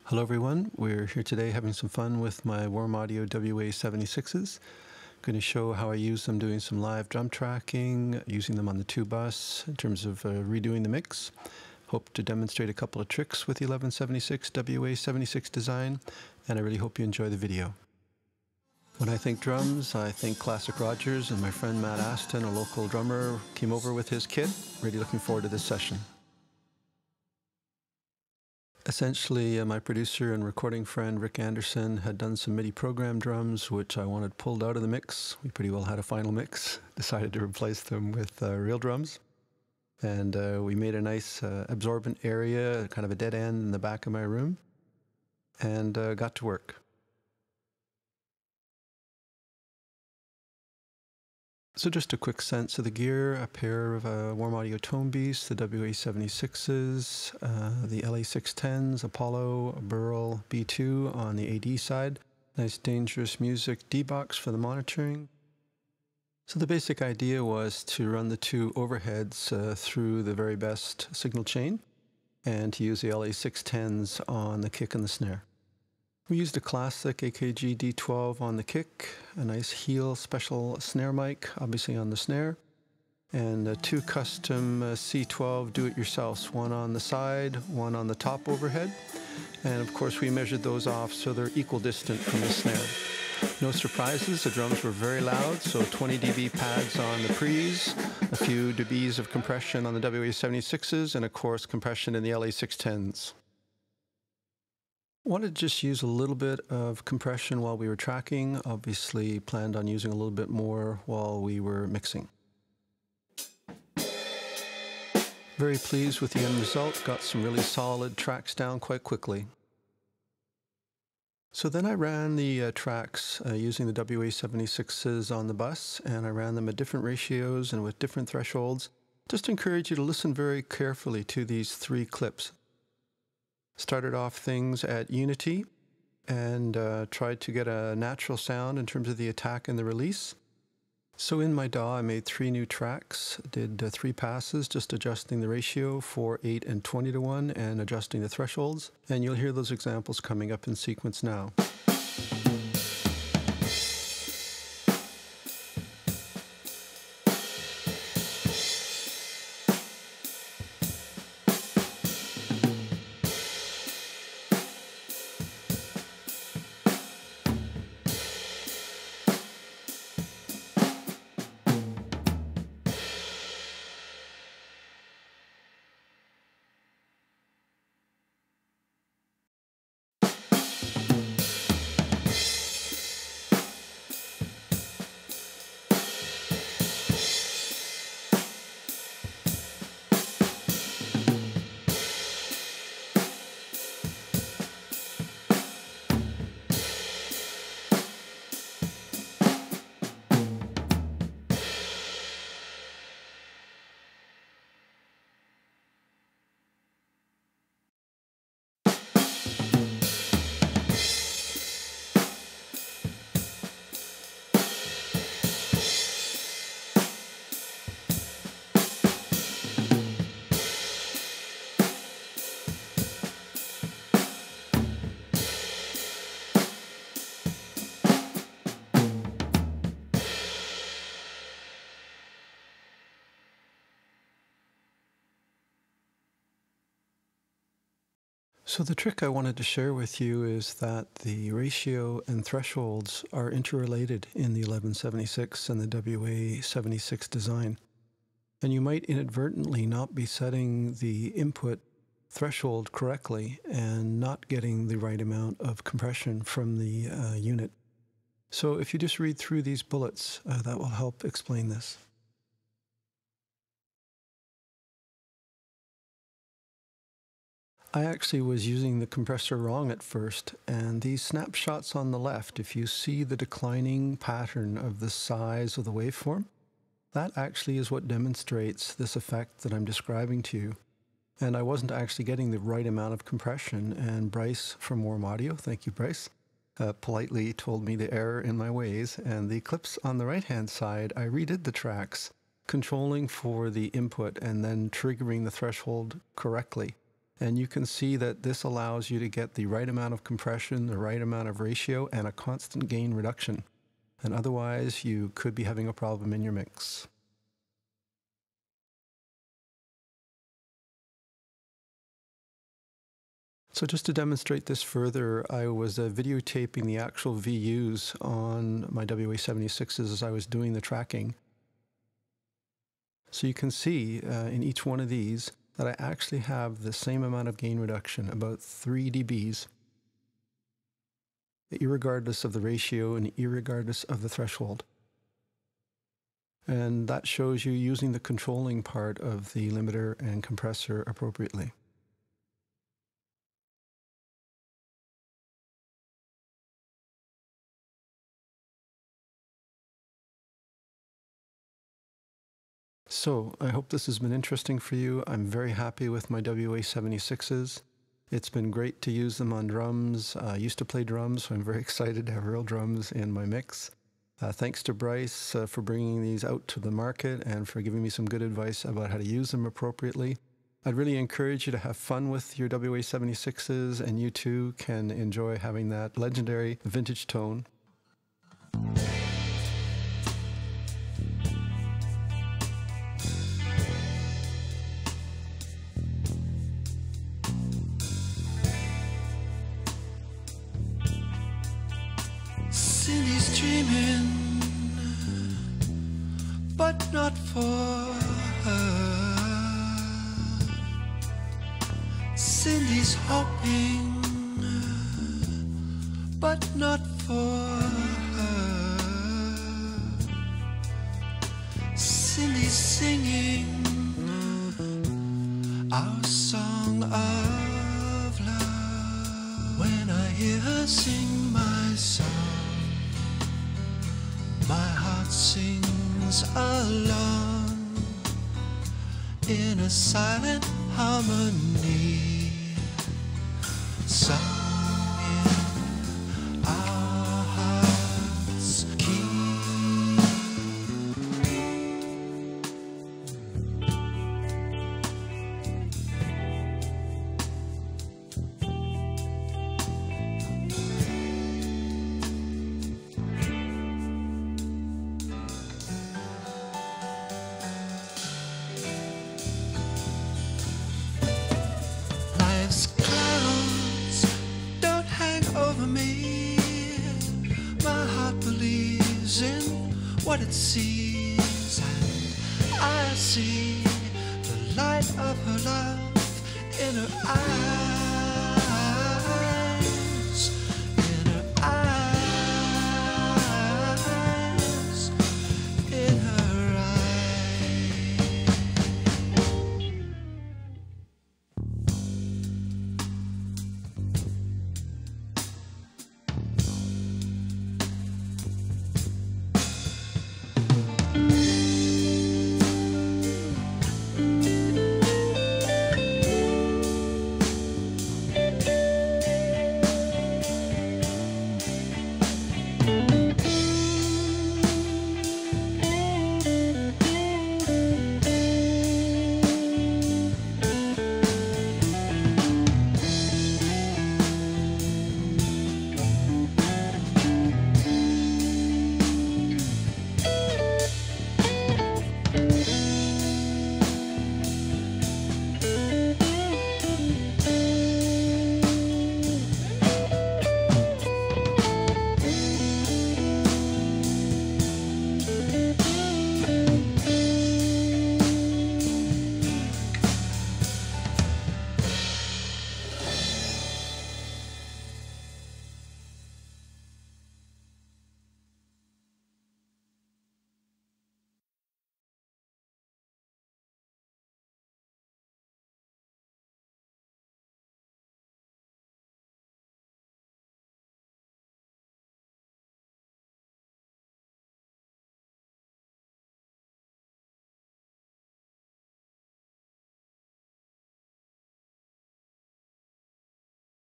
Hello everyone, we're here today having some fun with my Warm Audio WA76s. Going to show how I use them doing some live drum tracking, using them on the 2-bus in terms of redoing the mix. Hope to demonstrate a couple of tricks with the 1176 WA76 design, and I really hope you enjoy the video. When I think drums, I think Classic Rogers, and my friend Matt Aston, a local drummer, came over with his kit. Really looking forward to this session. Essentially, my producer and recording friend Rick Anderson had done some MIDI program drums, which I wanted pulled out of the mix. We pretty well had a final mix, decided to replace them with real drums. And we made a nice absorbent area, kind of a dead end in the back of my room, and got to work. So just a quick sense of the gear: a pair of Warm Audio Tone Beasts, the WA76s, the LA610s, Apollo, Burl B2 on the AD side, nice Dangerous Music D-Box for the monitoring. So the basic idea was to run the two overheads through the very best signal chain and to use the LA610s on the kick and the snare. We used a classic AKG D12 on the kick, a nice heel special snare mic, obviously on the snare, and two custom C12 do-it-yourselfs, one on the side, one on the top overhead. And of course we measured those off so they're equal distant from the snare. No surprises, the drums were very loud, so 20 dB pads on the pre's, a few dBs of compression on the WA76s, and of course compression in the LA610s. Wanted to just use a little bit of compression while we were tracking. Obviously planned on using a little bit more while we were mixing. Very pleased with the end result. Got some really solid tracks down quite quickly. So then I ran the tracks using the WA76s on the bus, and I ran them at different ratios and with different thresholds. Just encourage you to listen very carefully to these three clips. Started off things at unity and tried to get a natural sound in terms of the attack and the release. So in my DAW I made 3 new tracks, did 3 passes, just adjusting the ratio 4, 8, and 20 to 1 and adjusting the thresholds. And you'll hear those examples coming up in sequence now. So the trick I wanted to share with you is that the ratio and thresholds are interrelated in the 1176 and the WA76 design. And you might inadvertently not be setting the input threshold correctly and not getting the right amount of compression from the unit. So if you just read through these bullets, that will help explain this. I actually was using the compressor wrong at first, and these snapshots on the left, if you see the declining pattern of the size of the waveform, that actually is what demonstrates this effect that I'm describing to you. And I wasn't actually getting the right amount of compression, and Bryce from Warm Audio, thank you Bryce, politely told me the error in my ways, and the clips on the right-hand side, I redid the tracks, controlling for the input and then triggering the threshold correctly. And you can see that this allows you to get the right amount of compression, the right amount of ratio, and a constant gain reduction. And otherwise, you could be having a problem in your mix. So just to demonstrate this further, I was videotaping the actual VUs on my WA-76s as I was doing the tracking. So you can see in each one of these that I actually have the same amount of gain reduction, about 3 dBs, irregardless of the ratio and irregardless of the threshold. And that shows you using the controlling part of the limiter and compressor appropriately. So, I hope this has been interesting for you. I'm very happy with my WA-76s. It's been great to use them on drums. I used to play drums, so I'm very excited to have real drums in my mix. Thanks to Bryce for bringing these out to the market and for giving me some good advice about how to use them appropriately. I'd really encourage you to have fun with your WA-76s, and you too can enjoy having that legendary vintage tone. Cindy's dreaming, but not for her. Cindy's hoping, but not for her. Cindy's singing our song of love. When I hear her sing my song, my heart sings along in a silent harmony, sung in our heart's key. Life's clouds don't hang over me. My heart believes in what it sees, and I see